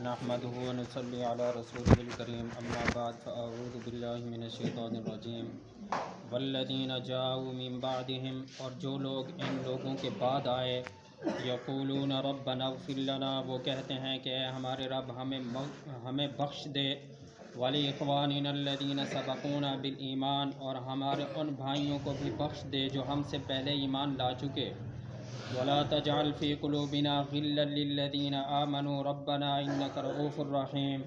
نحمده ونصلي على رسوله الكريم اما بعد فاعوذ باللہ من الشیطان الرجیم والذین جاءوا من بعدهم، اور جو لوگ ان لوگوں کے بعد آئے، یقولون ربنا اغفر لنا، وہ کہتے ہیں کہ اے ہمارے رب ہمیں بخش دے، ولاخواننا الذین سبقونا بالایمان، اور ہمارے ان بھائیوں کو بھی بخش دے جو ہم سے پہلے ایمان لا چکے، ولا تجعل في قلوبنا غلا للذین آمنوا ربنا انک رؤوف الرحیم،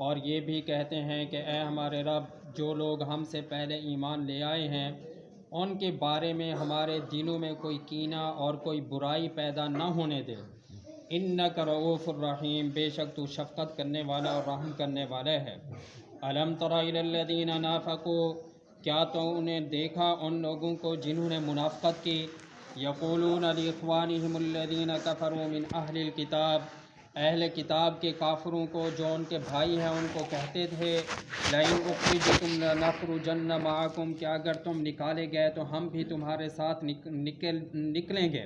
اور یہ بھی کہتے ہیں کہ اے ہمارے رب جو لوگ ہم سے پہلے ایمان لے آئے ہیں ان کے بارے میں ہمارے دلوں میں کوئی کینہ اور کوئی برائی پیدا نہ ہونے دے، انک رؤوف الرحیم، بے شک تو شفقت کرنے والا اور رحم کرنے والا ہے۔ الم تر الی الذین نافقوا، کیا تو انہیں دیکھا ان لوگوں کو جنہوں نے منافقت کی، یقولون لاخوانہم الذین کفروا من اہل الکتاب، اہل کتاب کے کافروں کو جو ان کے بھائی ہیں ان کو کہتے تھے، لئن اخرجتم لنخرجن معکم، کہ اگر تم نکالے گئے تو ہم بھی تمہارے ساتھ نکلیں گے،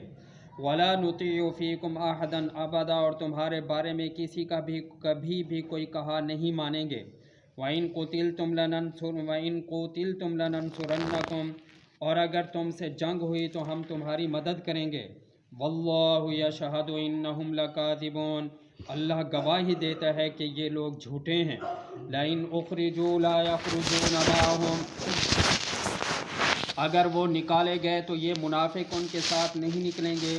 ولا نطیع فیکم احدا ابدا، اور تمہارے بارے میں کسی کا بھی کبھی بھی کوئی کہا نہیں مانیں گے، وَإِن قُوتِلْتُمْ لَنَنصُرَنَّكُمْ، اور اگر تم سے جنگ ہوئی تو ہم تمہاری مدد کریں گے، وَاللَّهُ يَشْهَدُ إِنَّهُمْ لَكَاذِبُونَ، اللہ گواہی دیتا ہے کہ یہ لوگ جھوٹے ہیں، لَإِنْ أُخْرِجُوا لَا يَخْرُجُونَ مَعَهُمْ، اگر وہ نکالے گئے تو یہ منافق ان کے ساتھ نہیں نکلیں گے،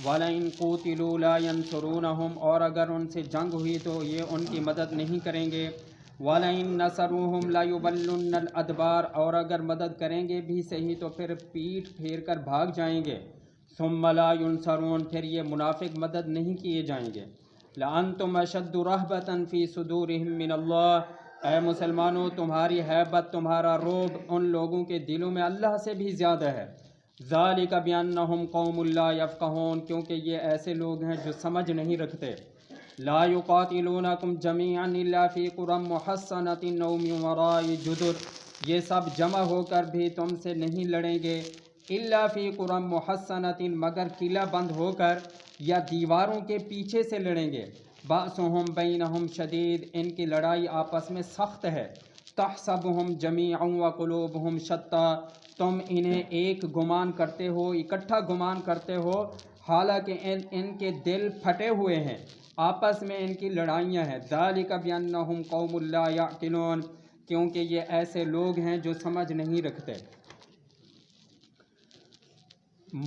وَلَئِنْ قُوتِلُوا لَا يَنْصُرُونَهُمْ، اور اگر ان سے جنگ ہوئی تو یہ ان کی مدد نہیں کریں گے، وَلَئِن نَصَرُوهُمْ لَيُوَلُّنَّ الْأَدْبَارَ، اور اگر مدد کریں گے بھی صحیح تو پھر پیٹھ پھیر کر بھاگ جائیں گے، ثُمَّ لَا يُنصَرُونَ، پھر یہ منافق مدد نہیں کیے جائیں گے، لَأَنْتُمْ أَشَدُّ رَهْبَةً فِي صُدُورِهِمْ مِنَ اللَّهِ، اے مسلمانوں تمہاری ہیبت، تمہارا رعب ان لوگوں کے دلوں میں اللہ سے بھی زیادہ ہے، ذَلِكَ بِأَنَّهُمْ قَوْمٌ لَا يَفْقَهُونَ، کیونکہ یہ ایسے لوگ ہیں جو سمجھ نہیں رکھتے، لا يقاتلونکم جمیعا الا فی قری محصنۃ او من وراء جدر، یہ سب جمع ہو کر بھی تم سے نہیں لڑیں گے، الا فی قری محصنۃ، مگر قلعہ بند ہو کر یا دیواروں کے پیچھے سے لڑیں گے، بأسہم بینہم شدید، ان کی لڑائی آپس میں سخت ہے، تحسبہم جمیعا وقلوبہم شتیٰ، تم انہیں ایک گمان کرتے ہو، اکٹھا گمان کرتے ہو، حالانکہ ان کے دل پھٹے ہوئے ہیں، آپس میں ان کی لڑائیاں ہیں، ذالک بانہم قوم لا یعقلون، کیونکہ یہ ایسے لوگ ہیں جو سمجھ نہیں رکھتے۔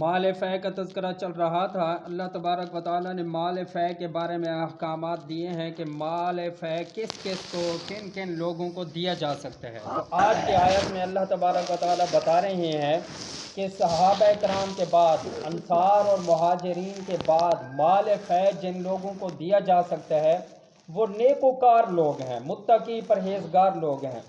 مال فے کا تذکرہ چل رہا تھا، اللہ تبارک و تعالیٰ نے مال فے کے بارے میں احکامات دیے ہیں کہ مال فے کس کس کو، کن کن لوگوں کو دیا جا سکتا ہے، تو آج کی آیت میں اللہ تبارک و تعالیٰ بتا رہے ہیں کہ صحابہ کرام کے بعد، انصار اور مہاجرین کے بعد مال فے جن لوگوں کو دیا جا سکتا ہے وہ نیکوکار لوگ ہیں، متقی پرہیزگار لوگ ہیں،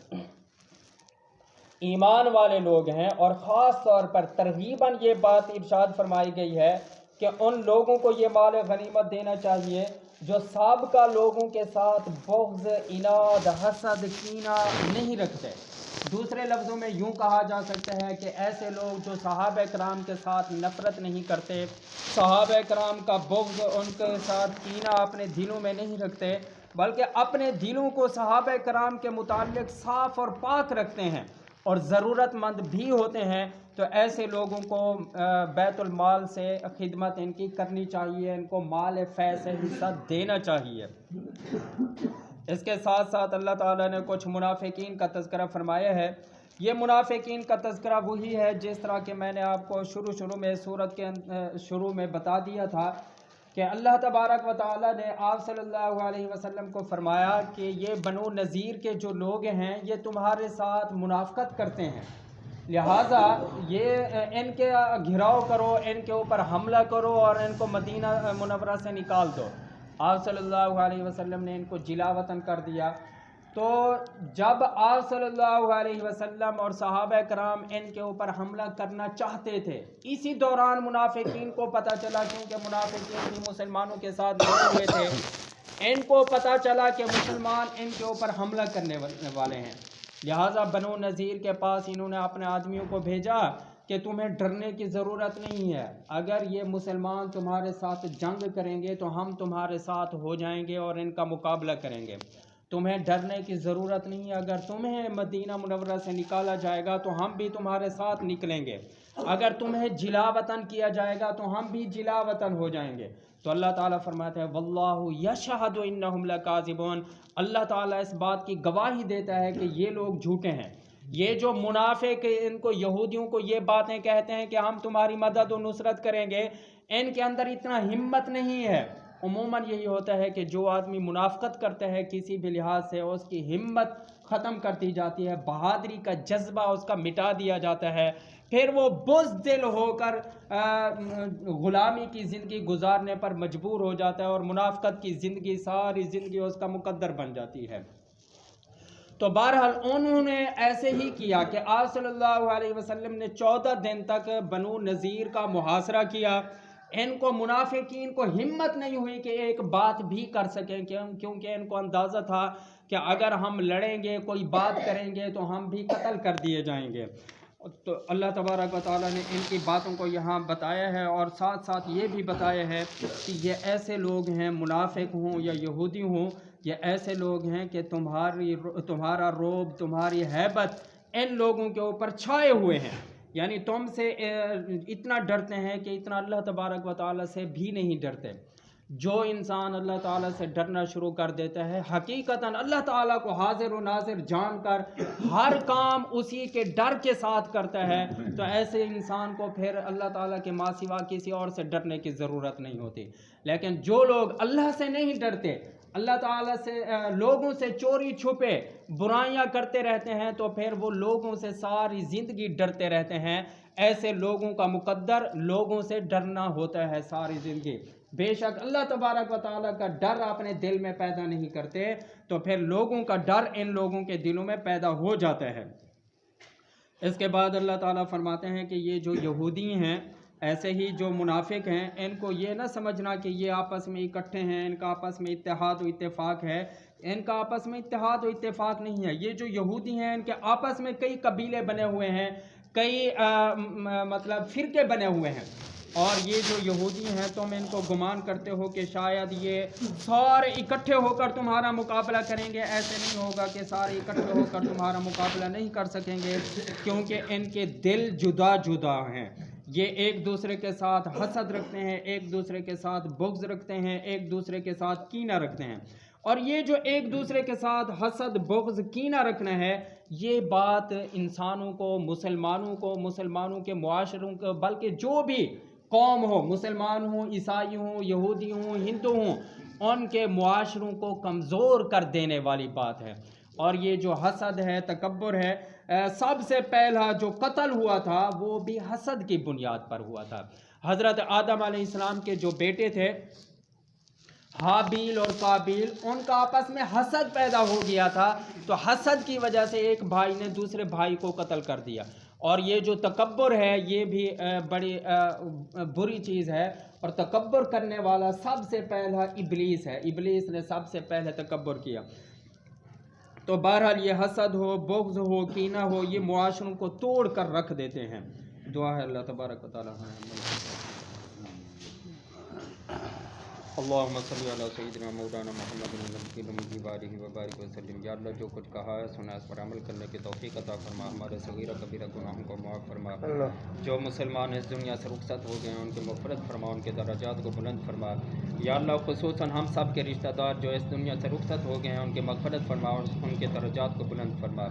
ایمان والے لوگ ہیں، اور خاص طور پر ترغیباً یہ بات ارشاد فرمائی گئی ہے کہ ان لوگوں کو یہ مال غنیمت دینا چاہیے جو سابقہ لوگوں کے ساتھ بغض، عناد، حسد، کینہ نہیں رکھتے، دوسرے لفظوں میں یوں کہا جا سکتا ہے کہ ایسے لوگ جو صحابہ کرام کے ساتھ نفرت نہیں کرتے، صحابہ کرام کا بغض، ان کے ساتھ کینہ اپنے دلوں میں نہیں رکھتے، بلکہ اپنے دلوں کو صحابہ کرام کے متعلق صاف اور پاک رکھتے ہیں اور ضرورت مند بھی ہوتے ہیں، تو ایسے لوگوں کو بیت المال سے خدمت ان کی کرنی چاہیے، ان کو مال فے سے حصہ دینا چاہیے۔ اس کے ساتھ ساتھ اللہ تعالیٰ نے کچھ منافقین کا تذکرہ فرمایا ہے، یہ منافقین کا تذکرہ وہی ہے جس طرح کہ میں نے آپ کو شروع میں سورت کے شروع میں بتا دیا تھا کہ اللہ تبارک و تعالیٰ نے آپ صلی اللہ علیہ وسلم کو فرمایا کہ یہ بنو نذیر کے جو لوگ ہیں یہ تمہارے ساتھ منافقت کرتے ہیں، لہٰذا یہ ان کے گھراؤ کرو، ان کے اوپر حملہ کرو اور ان کو مدینہ منورہ سے نکال دو۔ آپ صلی اللہ علیہ وسلم نے ان کو جلا وطن کر دیا، تو جب آپ صلی اللہ علیہ وسلم اور صحابہ کرام ان کے اوپر حملہ کرنا چاہتے تھے، اسی دوران منافقین کو پتہ چلا، کیونکہ منافقین بھی مسلمانوں کے ساتھ لڑے ہوئے تھے، ان کو پتہ چلا کہ مسلمان ان کے اوپر حملہ کرنے والے ہیں، لہٰذا بنو نذیر کے پاس انہوں نے اپنے آدمیوں کو بھیجا کہ تمہیں ڈرنے کی ضرورت نہیں ہے، اگر یہ مسلمان تمہارے ساتھ جنگ کریں گے تو ہم تمہارے ساتھ ہو جائیں گے اور ان کا مقابلہ کریں گے، تمہیں ڈرنے کی ضرورت نہیں ہے، اگر تمہیں مدینہ منورہ سے نکالا جائے گا تو ہم بھی تمہارے ساتھ نکلیں گے، اگر تمہیں جلا وطن کیا جائے گا تو ہم بھی جلا وطن ہو جائیں گے۔ تو اللہ تعالیٰ فرماتے ہیں واللہ یشہد انہم لکاذبون، اللہ تعالیٰ اس بات کی گواہی دیتا ہے کہ یہ لوگ جھوٹے ہیں۔ یہ جو منافق ان کو یہودیوں کو یہ باتیں کہتے ہیں کہ ہم تمہاری مدد و نصرت کریں گے، ان کے اندر اتنا ہمت نہیں ہے۔ عموماً یہی ہوتا ہے کہ جو آدمی منافقت کرتا ہے کسی بھی لحاظ سے اس کی ہمت ختم کر دی جاتی ہے، بہادری کا جذبہ اس کا مٹا دیا جاتا ہے، پھر وہ بزدل ہو کر غلامی کی زندگی گزارنے پر مجبور ہو جاتا ہے اور منافقت کی زندگی ساری زندگی اس کا مقدر بن جاتی ہے۔ تو بہرحال انہوں نے ایسے ہی کیا کہ آپ صلی اللہ علیہ وسلم نے 14 دن تک بنو نذیر کا محاصرہ کیا۔ ان کو منافقین کو ہمت نہیں ہوئی کہ ایک بات بھی کر سکیں، کیونکہ ان کو اندازہ تھا کہ اگر ہم لڑیں گے کوئی بات کریں گے تو ہم بھی قتل کر دیے جائیں گے۔ تو اللہ تبارک و تعالیٰ نے ان کی باتوں کو یہاں بتایا ہے اور ساتھ ساتھ یہ بھی بتایا ہے کہ یہ ایسے لوگ ہیں، منافق ہوں یا یہودی ہوں، یہ ایسے لوگ ہیں کہ تمہارا رعب، تمہاری ہیبت ان لوگوں کے اوپر چھائے ہوئے ہیں، یعنی تم سے اتنا ڈرتے ہیں کہ اتنا اللہ تبارک و تعالیٰ سے بھی نہیں ڈرتے۔ جو انسان اللہ تعالیٰ سے ڈرنا شروع کر دیتا ہے، حقیقتاً اللہ تعالیٰ کو حاضر و ناظر جان کر ہر کام اسی کے ڈر کے ساتھ کرتا ہے، تو ایسے انسان کو پھر اللہ تعالیٰ کے ماں سوا کسی اور سے ڈرنے کی ضرورت نہیں ہوتی۔ لیکن جو لوگ اللہ سے نہیں ڈرتے، اللہ تعالیٰ سے لوگوں سے چوری چھپے برائیاں کرتے رہتے ہیں، تو پھر وہ لوگوں سے ساری زندگی ڈرتے رہتے ہیں۔ ایسے لوگوں کا مقدر لوگوں سے ڈرنا ہوتا ہے ساری زندگی۔ بے شک اللہ تبارک و تعالیٰ کا ڈر اپنے دل میں پیدا نہیں کرتے، تو پھر لوگوں کا ڈر ان لوگوں کے دلوں میں پیدا ہو جاتا ہے۔ اس کے بعد اللہ تعالیٰ فرماتے ہیں کہ یہ جو یہودی ہیں، ایسے ہی جو منافق ہیں، ان کو یہ نہ سمجھنا کہ یہ آپس میں اکٹھے ہیں، ان کا آپس میں اتحاد و اتفاق ہے، ان کا آپس میں اتحاد و اتفاق نہیں ہے۔ یہ جو یہودی ہیں ان کے آپس میں کئی قبیلے بنے ہوئے ہیں، کئی مطلب فرقے بنے ہوئے ہیں، اور یہ جو یہودی ہیں تم ان کو گمان کرتے ہو کہ شاید یہ سارے اکٹھے ہو کر تمہارا مقابلہ کریں گے، ایسے نہیں ہوگا کہ سارے اکٹھے ہو کر تمہارا مقابلہ نہیں کر سکیں گے، کیونکہ ان کے دل جدا جدا ہیں۔ یہ ایک دوسرے کے ساتھ حسد رکھتے ہیں، ایک دوسرے کے ساتھ بغض رکھتے ہیں، ایک دوسرے کے ساتھ کینہ رکھتے ہیں، اور یہ جو ایک دوسرے کے ساتھ حسد بغض کینہ رکھنا ہے، یہ بات انسانوں کو، مسلمانوں کے معاشروں کو، بلکہ جو بھی قوم ہو، مسلمان ہوں، عیسائی ہوں، یہودی ہوں، ہندو ہوں، ان کے معاشروں کو کمزور کر دینے والی بات ہے۔ اور یہ جو حسد ہے، تکبر ہے، سب سے پہلا جو قتل ہوا تھا وہ بھی حسد کی بنیاد پر ہوا تھا۔ حضرت آدم علیہ السلام کے جو بیٹے تھے حابیل اور قابیل، ان کا آپس میں حسد پیدا ہو گیا تھا، تو حسد کی وجہ سے ایک بھائی نے دوسرے بھائی کو قتل کر دیا۔ اور یہ جو تکبر ہے یہ بھی بڑی بری چیز ہے، اور تکبر کرنے والا سب سے پہلا ابلیس ہے، ابلیس نے سب سے پہلے تکبر کیا۔ تو بہرحال یہ حسد ہو، بغض ہو، کینہ ہو، یہ معاشروں کو توڑ کر رکھ دیتے ہیں۔ دعا ہے اللہ تبارک و تعالیٰ اللہم صلی علی سیدنا مولانا محمد النبی وآلہ وبارک وسلم۔ یا اللہ جو کچھ کہا ہے سنا اس پر عمل کرنے کی توفیق عطا فرما، ہمارے صغیرہ کبیرہ گناہوں کو معاف فرما۔ جو مسلمان اس دنیا سے رخصت ہو گئے ہیں ان کی مغفرت فرما، ان کے درجات کو بلند فرما۔ یا اللہ خصوصاً ہم سب کے رشتہ دار جو اس دنیا سے رخصت ہو گئے ہیں ان کی مغفرت فرما اور ان کے درجات کو بلند فرما۔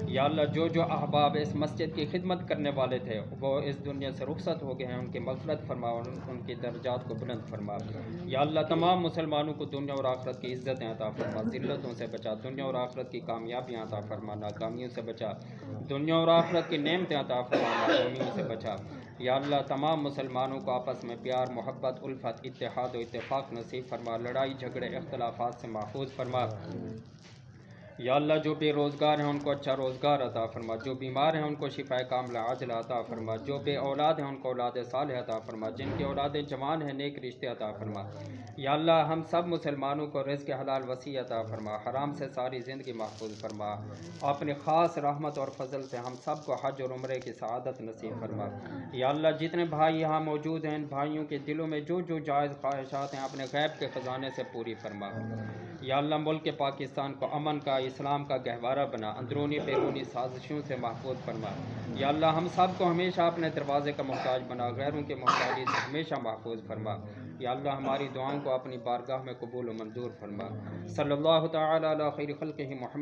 یا اللہ جو احباب اس مسجد کی خدمت کرنے والے تھے وہ اس دنیا سے رخصت ہو گئے ہیں ان کی مغفرت فرما اور ان کے درجات کو بلند فرما۔ یا اللہ تمام مسلمانوں کو دنیا اور آخرت کی عزتیں عطا فرما، ذلتوں سے بچا، دنیا اور آخرت کی کامیابیاں عطا فرما، ناکامیوں سے بچا، دنیا اور آخرت کی نعمتیں عطا فرما، ناکامیوں سے بچا۔ یا اللہ تمام مسلمانوں کو آپس میں پیار، محبت، الفت، اتحاد و اتفاق نصیب فرما، لڑائی جھگڑے اختلافات سے محفوظ فرما۔ یا اللہ جو بے روزگار ہیں ان کو اچھا روزگار عطا فرما، جو بیمار ہیں ان کو شفاء کاملہ عاجلہ عطا فرما، جو بے اولاد ہیں ان کو اولاد صالح عطا فرما، جن کی اولادیں جوان ہیں نیک رشتے عطا فرما۔ یا اللہ ہم سب مسلمانوں کو رزق حلال وسیع عطا فرما، حرام سے ساری زندگی محفوظ فرما، اپنے خاص رحمت اور فضل سے ہم سب کو حج اور عمرے کی سعادت نصیب فرما۔ یا اللہ جتنے بھائی یہاں موجود ہیں ان بھائیوں کے دلوں میں جو جو جائز خواہشات ہیں اپنے غیب کے خزانے سے پوری فرما۔ یا اللہ ملک پاکستان کو امن کا، اسلام کا گہوارہ بنا، اندرونی بیرونی سازشوں سے محفوظ فرما۔ یا اللہ ہم سب کو ہمیشہ اپنے دروازے کا محتاج بنا، غیروں کے محتاجی سے ہمیشہ محفوظ فرما۔ یا اللہ ہماری دعاؤں کو اپنی بارگاہ میں قبول و منظور فرما۔ صلی اللہ تعالی علی خیر خلقہ محمد